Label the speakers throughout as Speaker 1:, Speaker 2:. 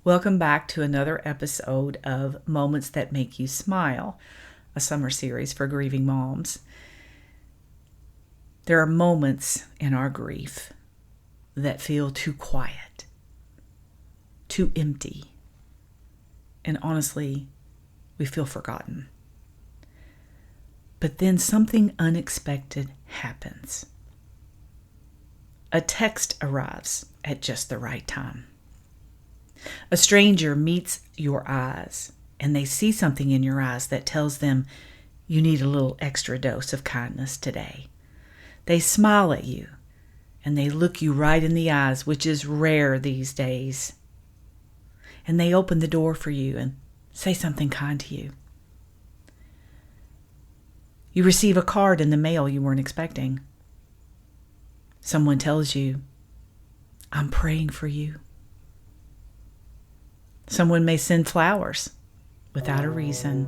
Speaker 1: Welcome back to another episode of Moments That Make You Smile, a summer series for grieving moms. There are moments in our grief that feel too quiet, too empty, and honestly, we feel forgotten. But then something unexpected happens. A text arrives at just the right time. A stranger meets your eyes, and they see something in your eyes that tells them you need a little extra dose of kindness today. They smile at you, and they look you right in the eyes, which is rare these days. And they open the door for you and say something kind to you. You receive a card in the mail you weren't expecting. Someone tells you, "I'm praying for you." Someone may send flowers without a reason,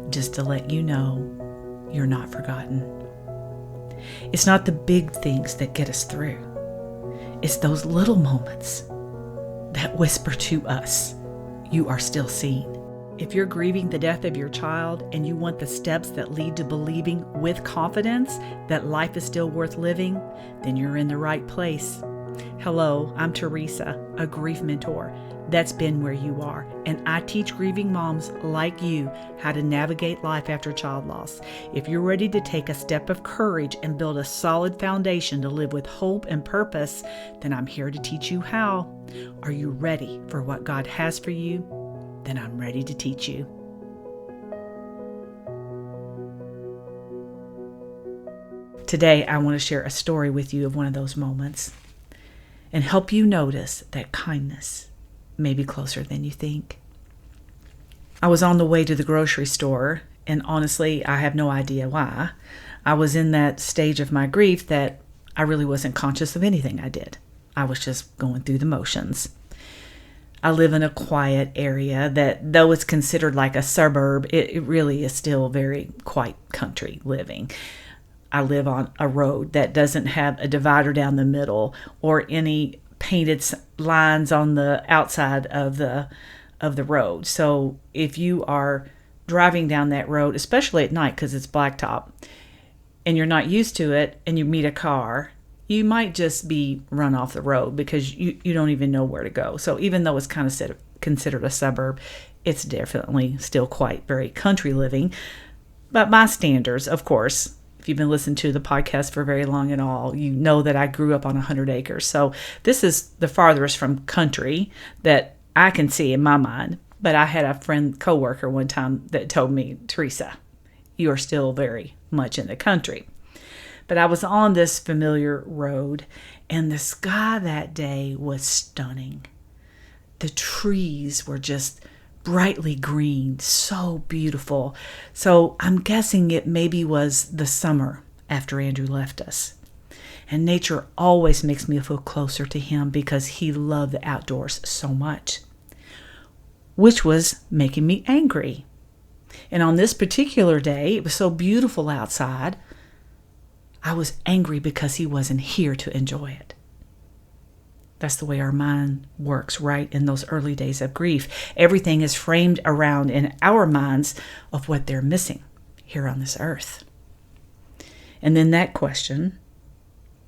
Speaker 1: just to let you know you're not forgotten. It's not the big things that get us through. It's those little moments that whisper to us, you are still seen. If you're grieving the death of your child and you want the steps that lead to believing with confidence that life is still worth living, then you're in the right place. Hello, I'm Teresa, a grief mentor. That's been where you are, and I teach grieving moms like you how to navigate life after child loss. If you're ready to take a step of courage and build a solid foundation to live with hope and purpose, then I'm here to teach you how. Are you ready for what God has for you? Then I'm ready to teach you. Today, I want to share a story with you of one of those moments and help you notice that kindness may be closer than you think. I was on the way to the grocery store, and honestly, I have no idea why. I was in that stage of my grief that I really wasn't conscious of anything I did. I was just going through the motions. I live in a quiet area that, though it's considered like a suburb, it really is still very quite country living. I live on a road that doesn't have a divider down the middle or any painted lines on the outside of the road. So if you are driving down that road, especially at night because it's blacktop, and you're not used to it and you meet a car, you might just be run off the road because you don't even know where to go. So even though it's kind of considered a suburb, it's definitely still quite very country living. But my standards, of course, if you've been listening to the podcast for very long at all, you know that I grew up on 100 acres. So this is the farthest from country that I can see in my mind. But I had a coworker one time that told me, "Teresa, you are still very much in the country." But I was on this familiar road, and the sky that day was stunning. The trees were just brightly green, so beautiful. So I'm guessing it maybe was the summer after Andrew left us. And nature always makes me feel closer to him because he loved the outdoors so much, which was making me angry. And on this particular day, it was so beautiful outside, I was angry because he wasn't here to enjoy it. That's the way our mind works right in those early days of grief. Everything is framed around in our minds of what they're missing here on this earth. And then that question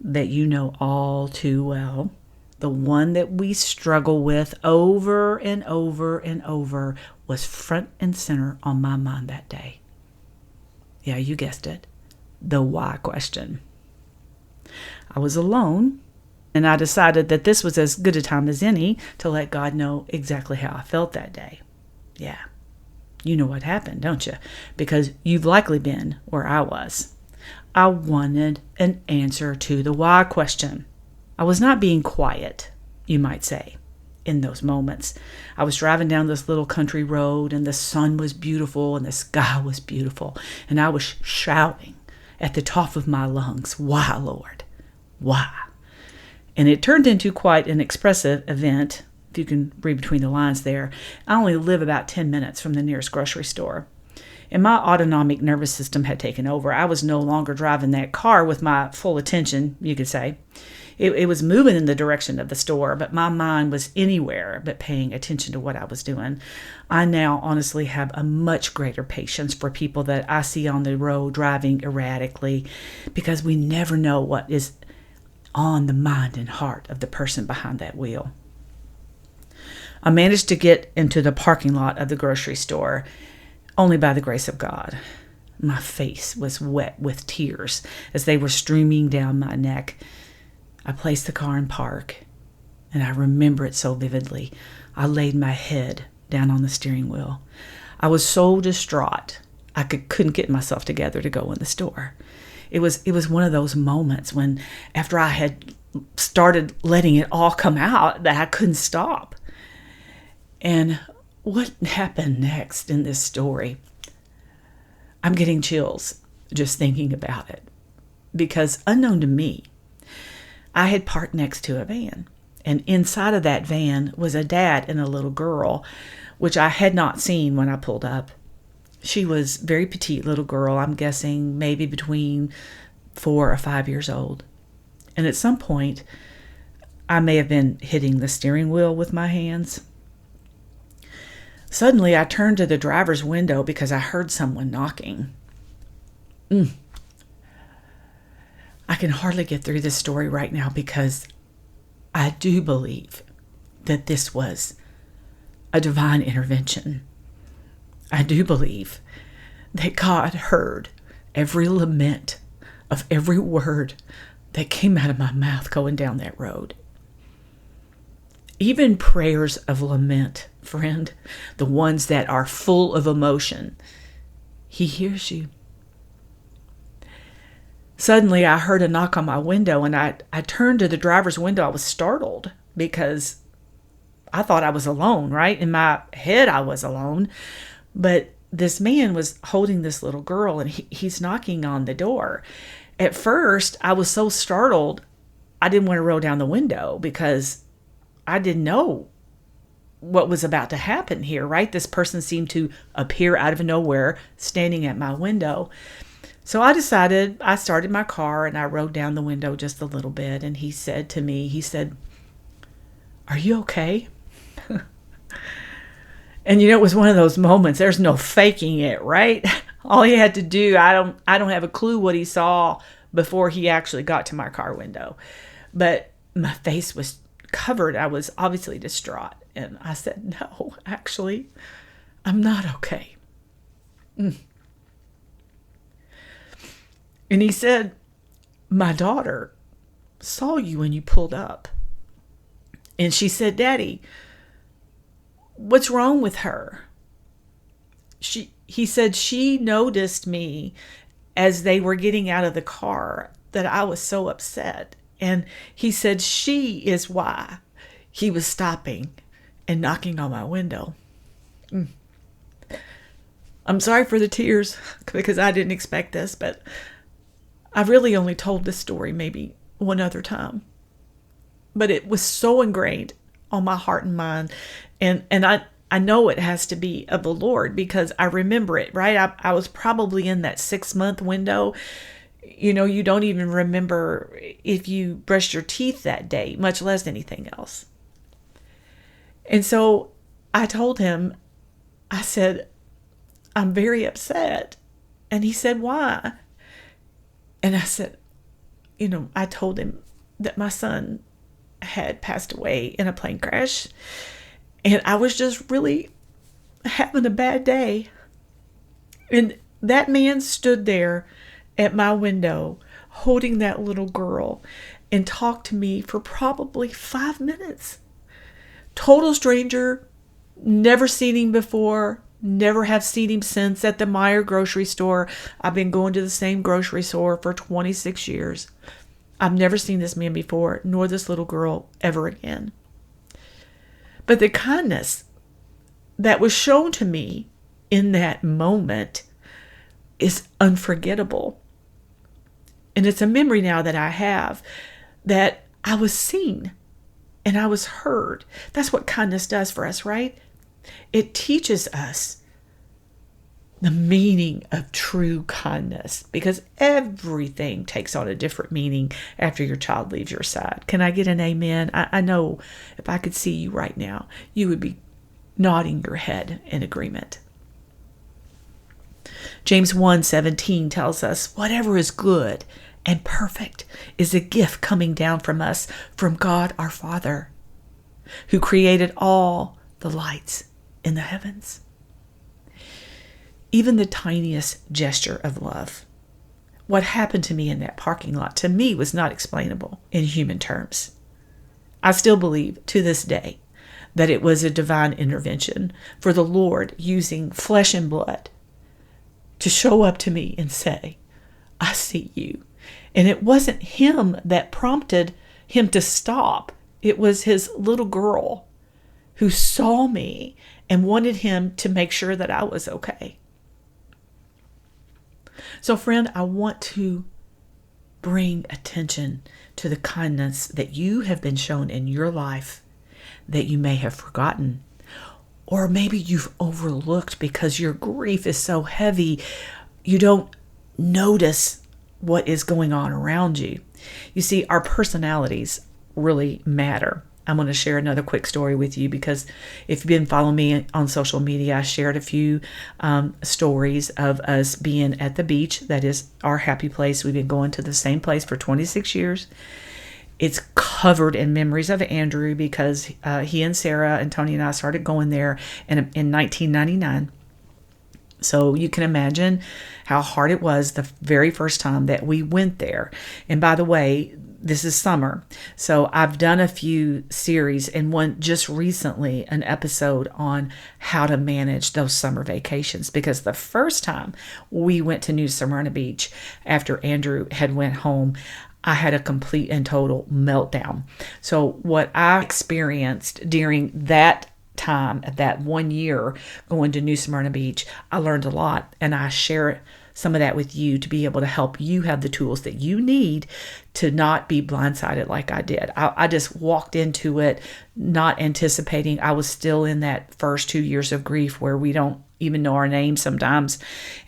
Speaker 1: that you know all too well, the one that we struggle with over and over and over, was front and center on my mind that day. Yeah, you guessed it. The why question. I was alone, and I decided that this was as good a time as any to let God know exactly how I felt that day. Yeah, you know what happened, don't you? Because you've likely been where I was. I wanted an answer to the why question. I was not being quiet, you might say, in those moments. I was driving down this little country road, and the sun was beautiful, and the sky was beautiful, and I was shouting at the top of my lungs, "Why, Lord? Why?" And it turned into quite an expressive event, if you can read between the lines there. I only live about 10 minutes from the nearest grocery store. And my autonomic nervous system had taken over. I was no longer driving that car with my full attention, you could say. It was moving in the direction of the store, but my mind was anywhere but paying attention to what I was doing. I now honestly have a much greater patience for people that I see on the road driving erratically, because we never know what is on the mind and heart of the person behind that wheel. I managed to get into the parking lot of the grocery store only by the grace of God. My face was wet with tears as they were streaming down my neck. I placed the car in park, and I remember it so vividly. I laid my head down on the steering wheel. I was so distraught, I couldn't get myself together to go in the store. It was one of those moments when, after I had started letting it all come out, that I couldn't stop. And what happened next in this story? I'm getting chills just thinking about it, because unknown to me, I had parked next to a van, and inside of that van was a dad and a little girl, which I had not seen when I pulled up. She was a very petite little girl, I'm guessing maybe between 4 or 5 years old. And at some point, I may have been hitting the steering wheel with my hands. Suddenly, I turned to the driver's window because I heard someone knocking. I can hardly get through this story right now, because I do believe that this was a divine intervention. I do believe that God heard every lament of every word that came out of my mouth going down that road. Even prayers of lament, friend, the ones that are full of emotion, He hears you. Suddenly, I heard a knock on my window, and I turned to the driver's window. I was startled because I thought I was alone, right? In my head, I was alone. But this man was holding this little girl, and he's knocking on the door. At first, I was so startled, I didn't want to roll down the window because I didn't know what was about to happen here, right? This person seemed to appear out of nowhere, standing at my window. So I started my car, and I rolled down the window just a little bit, and he said to me, "Are you okay?" And it was one of those moments, there's no faking it, right? All he had to do, I don't have a clue what he saw before he actually got to my car window. But my face was covered. I was obviously distraught. And I said, "No, actually, I'm not okay." And he said, "My daughter saw you when you pulled up. And she said, 'Daddy, what's wrong with her?' He said she noticed me as they were getting out of the car, that I was so upset. And he said she is why he was stopping and knocking on my window." I'm sorry for the tears, because I didn't expect this, but I've really only told this story maybe one other time. But it was so ingrained on my heart and mind. And I know it has to be of the Lord, because I remember it, right? I was probably in that 6-month window. You don't even remember if you brushed your teeth that day, much less anything else. And so I told him, I said, "I'm very upset." And he said, "Why?" And I said, I told him that my son had passed away in a plane crash. And I was just really having a bad day. And that man stood there at my window holding that little girl and talked to me for probably 5 minutes. Total stranger, never seen him before, never have seen him since at the Meijer grocery store. I've been going to the same grocery store for 26 years. I've never seen this man before, nor this little girl ever again. But the kindness that was shown to me in that moment is unforgettable. And it's a memory now that I have, that I was seen and I was heard. That's what kindness does for us, right? It teaches us the meaning of true kindness, because everything takes on a different meaning after your child leaves your side. Can I get an amen? I know if I could see you right now, you would be nodding your head in agreement. James 1:17 tells us, whatever is good and perfect is a gift coming down from us, from God our Father, who created all the lights in the heavens. Even the tiniest gesture of love. What happened to me in that parking lot, to me, was not explainable in human terms. I still believe to this day that it was a divine intervention for the Lord using flesh and blood to show up to me and say, I see you. And it wasn't him that prompted him to stop. It was his little girl who saw me and wanted him to make sure that I was okay. So, friend, I want to bring attention to the kindness that you have been shown in your life that you may have forgotten, or maybe you've overlooked because your grief is so heavy, you don't notice what is going on around you. You see, our personalities really matter. I'm going to share another quick story with you, because if you've been following me on social media, I shared a few stories of us being at the beach. That is our happy place. We've been going to the same place for 26 years. It's covered in memories of Andrew, because he and Sarah and Tony and I started going there in 1999. So you can imagine how hard it was the very first time that we went there. And by the way, this is summer. So I've done a few series, and one just recently, an episode on how to manage those summer vacations. Because the first time we went to New Smyrna Beach after Andrew had went home, I had a complete and total meltdown. So what I experienced during that time, that 1 year going to New Smyrna Beach, I learned a lot, and I share some of that with you to be able to help you have the tools that you need to not be blindsided like I did. I just walked into it not anticipating. I was still in that first 2 years of grief where we don't even know our names sometimes.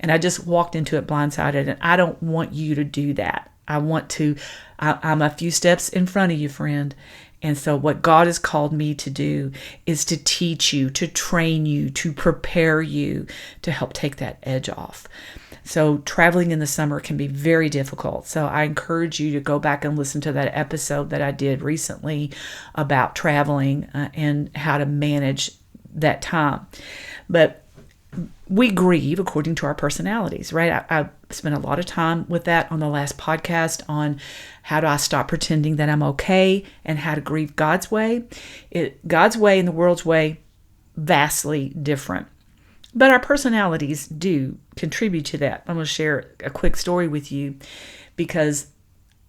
Speaker 1: And I just walked into it blindsided, and I don't want you to do that. I'm a few steps in front of you, friend. And so what God has called me to do is to teach you, to train you, to prepare you to help take that edge off. So traveling in the summer can be very difficult. So I encourage you to go back and listen to that episode that I did recently about traveling and how to manage that time. But we grieve according to our personalities, right? I spent a lot of time with that on the last podcast on how do I stop pretending that I'm okay and how to grieve God's way. God's way and the world's way, vastly different. But our personalities do contribute to that. I'm going to share a quick story with you, because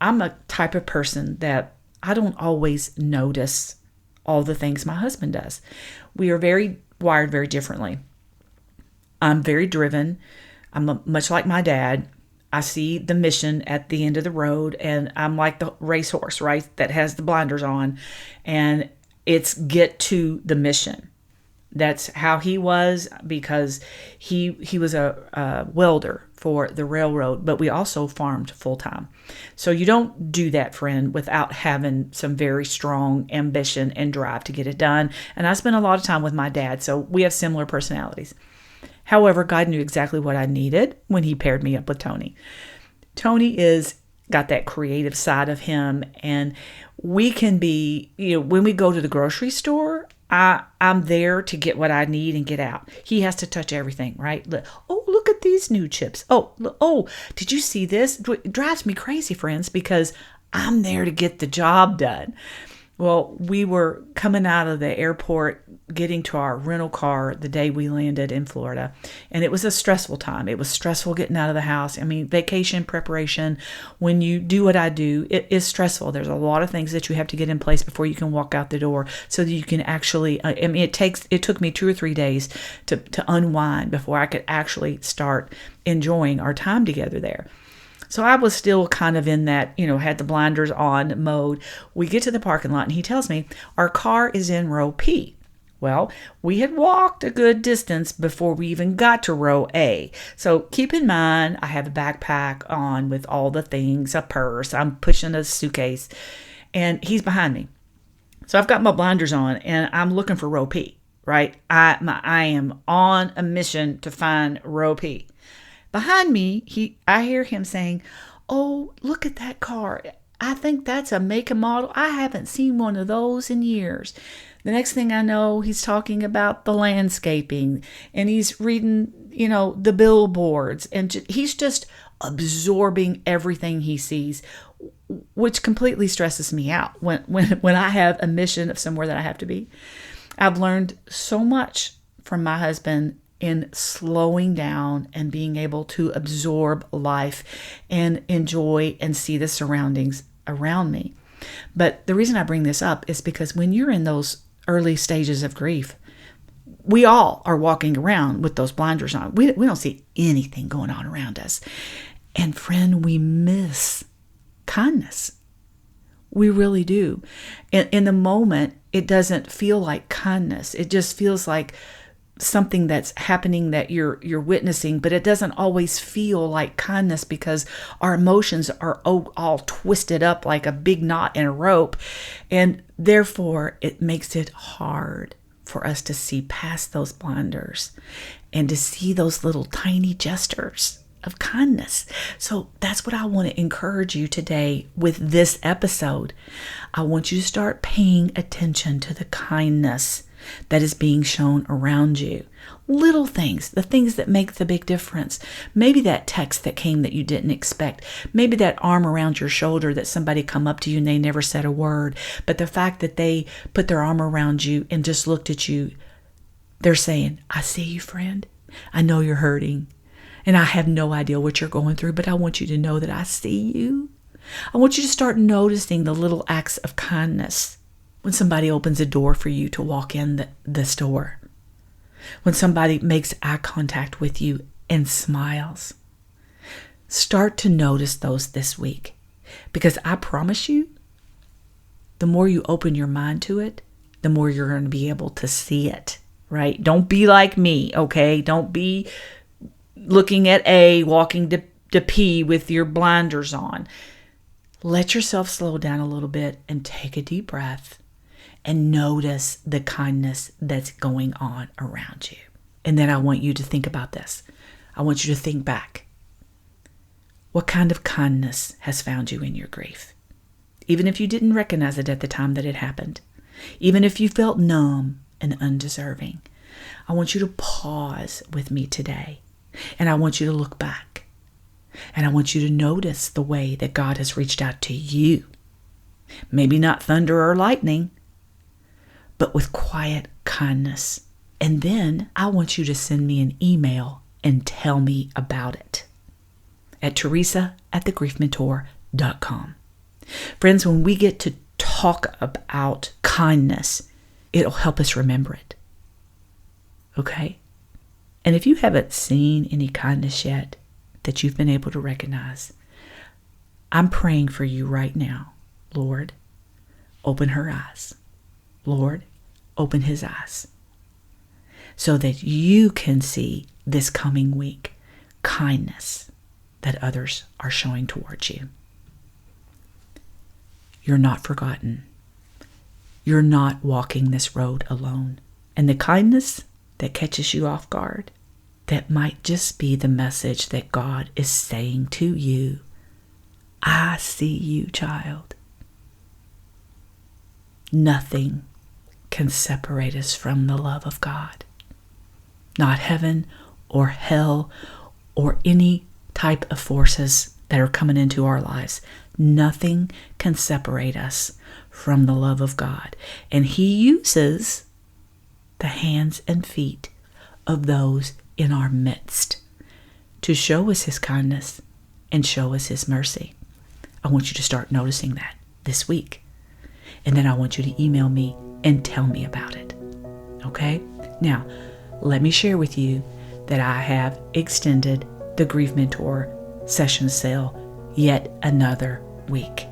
Speaker 1: I'm a type of person that I don't always notice all the things my husband does. We are wired very differently. I'm very driven. I'm much like my dad. I see the mission at the end of the road, and I'm like the racehorse, right, that has the blinders on, and it's get to the mission. That's how he was, because he was a welder for the railroad, but we also farmed full time. So you don't do that, friend, without having some very strong ambition and drive to get it done. And I spent a lot of time with my dad, so we have similar personalities. However, God knew exactly what I needed when he paired me up with Tony. Tony got that creative side of him, and we can be, when we go to the grocery store, I'm there to get what I need and get out. He has to touch everything, right? Oh, look at these new chips. Oh, did you see this? It drives me crazy, friends, because I'm there to get the job done. Well, we were coming out of the airport, getting to our rental car the day we landed in Florida. And it was a stressful time. It was stressful getting out of the house. I mean, vacation preparation, when you do what I do, it is stressful. There's a lot of things that you have to get in place before you can walk out the door so that you can actually, it took me 2 or 3 days to unwind before I could actually start enjoying our time together there. So I was still kind of in that, had the blinders on mode. We get to the parking lot and he tells me our car is in row P. Well, we had walked a good distance before we even got to row A. So keep in mind, I have a backpack on with all the things, a purse, I'm pushing a suitcase, and he's behind me. So I've got my blinders on and I'm looking for row P, right? I am on a mission to find row P. Behind me, I hear him saying, "Oh, look at that car. I think that's a make and model. I haven't seen one of those in years." The next thing I know, he's talking about the landscaping and he's reading, the billboards, and he's just absorbing everything he sees, which completely stresses me out when I have a mission of somewhere that I have to be. I've learned so much from my husband in slowing down and being able to absorb life and enjoy and see the surroundings around me. But the reason I bring this up is because when you're in those early stages of grief, we all are walking around with those blinders on. We don't see anything going on around us. And friend, we miss kindness. We really do. In the moment, it doesn't feel like kindness. It just feels like something that's happening that you're witnessing, but it doesn't always feel like kindness because our emotions are all twisted up like a big knot in a rope, and therefore it makes it hard for us to see past those blinders and to see those little tiny gestures of kindness. So that's what I want to encourage you today with this episode. I want you to start paying attention to the kindness that is being shown around you. Little things, the things that make the big difference. Maybe that text that came that you didn't expect. Maybe that arm around your shoulder that somebody come up to you and they never said a word. But the fact that they put their arm around you and just looked at you, they're saying, "I see you, friend. I know you're hurting. And I have no idea what you're going through, but I want you to know that I see you." I want you to start noticing the little acts of kindness. When somebody opens a door for you to walk in the store. When somebody makes eye contact with you and smiles. Start to notice those this week. Because I promise you, the more you open your mind to it, the more you're going to be able to see it, right? Don't be like me, okay? Don't be looking at A, walking to P with your blinders on. Let yourself slow down a little bit and take a deep breath. And notice the kindness that's going on around you. And then I want you to think about this. I want you to think back. What kind of kindness has found you in your grief? Even if you didn't recognize it at the time that it happened. Even if you felt numb and undeserving. I want you to pause with me today. And I want you to look back. And I want you to notice the way that God has reached out to you. Maybe not thunder or lightning, but with quiet kindness. And then I want you to send me an email and tell me about it at Teresa@thegriefmentor.com. Friends, when we get to talk about kindness, it'll help us remember it. Okay? And if you haven't seen any kindness yet that you've been able to recognize, I'm praying for you right now. Lord, open her eyes. Lord, open his eyes so that you can see this coming week kindness that others are showing towards you. You're not forgotten. You're not walking this road alone. And the kindness that catches you off guard, that might just be the message that God is saying to you. I see you, child. Nothing can separate us from the love of God. Not heaven or hell or any type of forces that are coming into our lives. Nothing can separate us from the love of God. And he uses the hands and feet of those in our midst to show us his kindness and show us his mercy. I want you to start noticing that this week. And then I want you to email me and tell me about it. Okay? Now, let me share with you that I have extended the Grief Mentor session sale yet another week.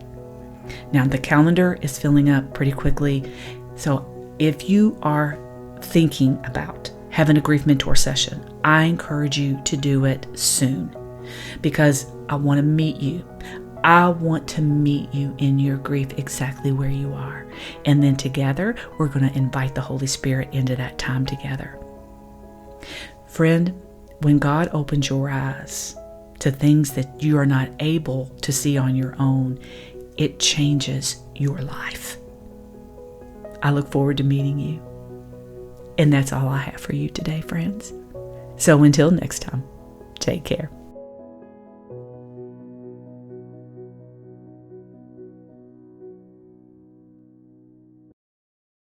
Speaker 1: Now, the calendar is filling up pretty quickly. So if you are thinking about having a grief mentor session, I encourage you to do it soon, because I want to meet you. I want to meet you in your grief exactly where you are. And then together, we're going to invite the Holy Spirit into that time together. Friend, when God opens your eyes to things that you are not able to see on your own, it changes your life. I look forward to meeting you. And that's all I have for you today, friends. So until next time, take care.